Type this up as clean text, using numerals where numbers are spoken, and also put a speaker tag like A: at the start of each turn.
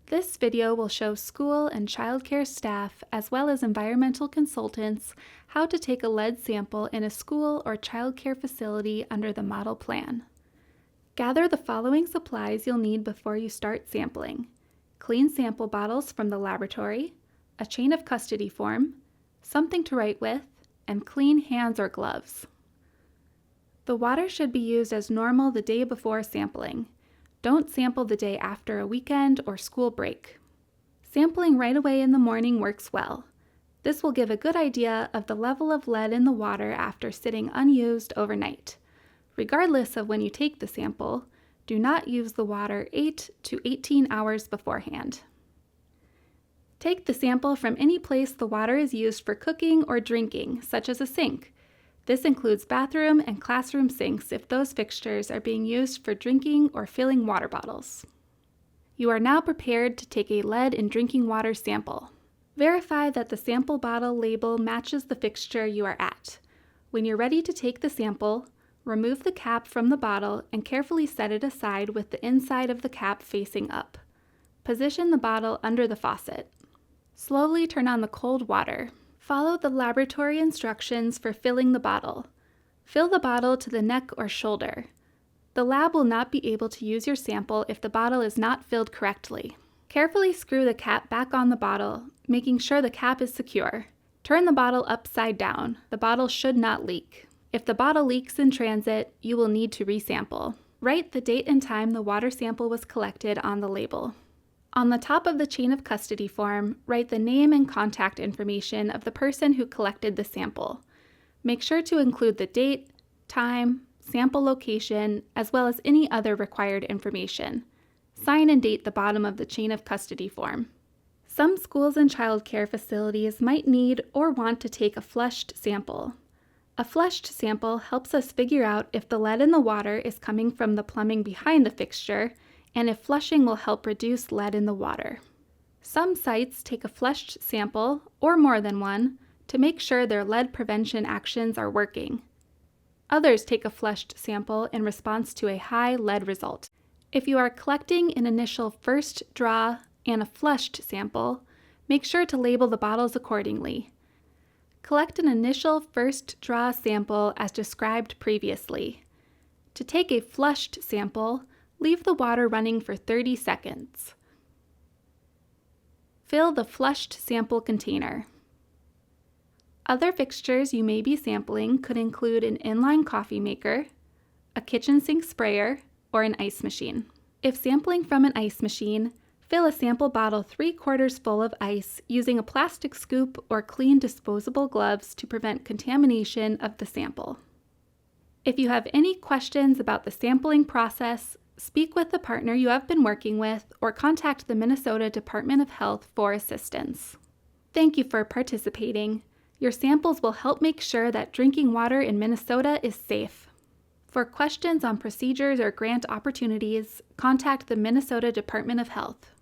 A: This video will show school and childcare staff, as well as environmental consultants, how to take a lead sample in a school or childcare facility under the model plan. Gather the following supplies you'll need before you start sampling: clean sample bottles from the laboratory, a chain of custody form, something to write with, and clean hands or gloves. The water should be used as normal the day before sampling. Don't sample the day after a weekend or school break. Sampling right away in the morning works well. This will give a good idea of the level of lead in the water after sitting unused overnight. Regardless of when you take the sample, do not use the water 8 to 18 hours beforehand. Take the sample from any place the water is used for cooking or drinking, such as a sink. This includes bathroom and classroom sinks if those fixtures are being used for drinking or filling water bottles. You are now prepared to take a lead in drinking water sample. Verify that the sample bottle label matches the fixture you are at. When you're ready to take the sample, remove the cap from the bottle and carefully set it aside with the inside of the cap facing up. Position the bottle under the faucet. Slowly turn on the cold water. Follow the laboratory instructions for filling the bottle. Fill the bottle to the neck or shoulder. The lab will not be able to use your sample if the bottle is not filled correctly. Carefully screw the cap back on the bottle, making sure the cap is secure. Turn the bottle upside down. The bottle should not leak. If the bottle leaks in transit, you will need to resample. Write the date and time the water sample was collected on the label. On the top of the chain of custody form, write the name and contact information of the person who collected the sample. Make sure to include the date, time, sample location, as well as any other required information. Sign and date the bottom of the chain of custody form. Some schools and childcare facilities might need or want to take a flushed sample. A flushed sample helps us figure out if the lead in the water is coming from the plumbing behind the fixture, and if flushing will help reduce lead in the water. Some sites take a flushed sample, or more than one, to make sure their lead prevention actions are working. Others take a flushed sample in response to a high lead result. If you are collecting an initial first draw and a flushed sample, make sure to label the bottles accordingly. Collect an initial first draw sample as described previously. To take a flushed sample, leave the water running for 30 seconds. Fill the flushed sample container. Other fixtures you may be sampling could include an inline coffee maker, a kitchen sink sprayer, or an ice machine. If sampling from an ice machine, fill a sample bottle 3/4 full of ice using a plastic scoop or clean disposable gloves to prevent contamination of the sample. If you have any questions about the sampling process, speak with the partner you have been working with or contact the Minnesota Department of Health for assistance. Thank you for participating. Your samples will help make sure that drinking water in Minnesota is safe. For questions on procedures or grant opportunities, contact the Minnesota Department of Health.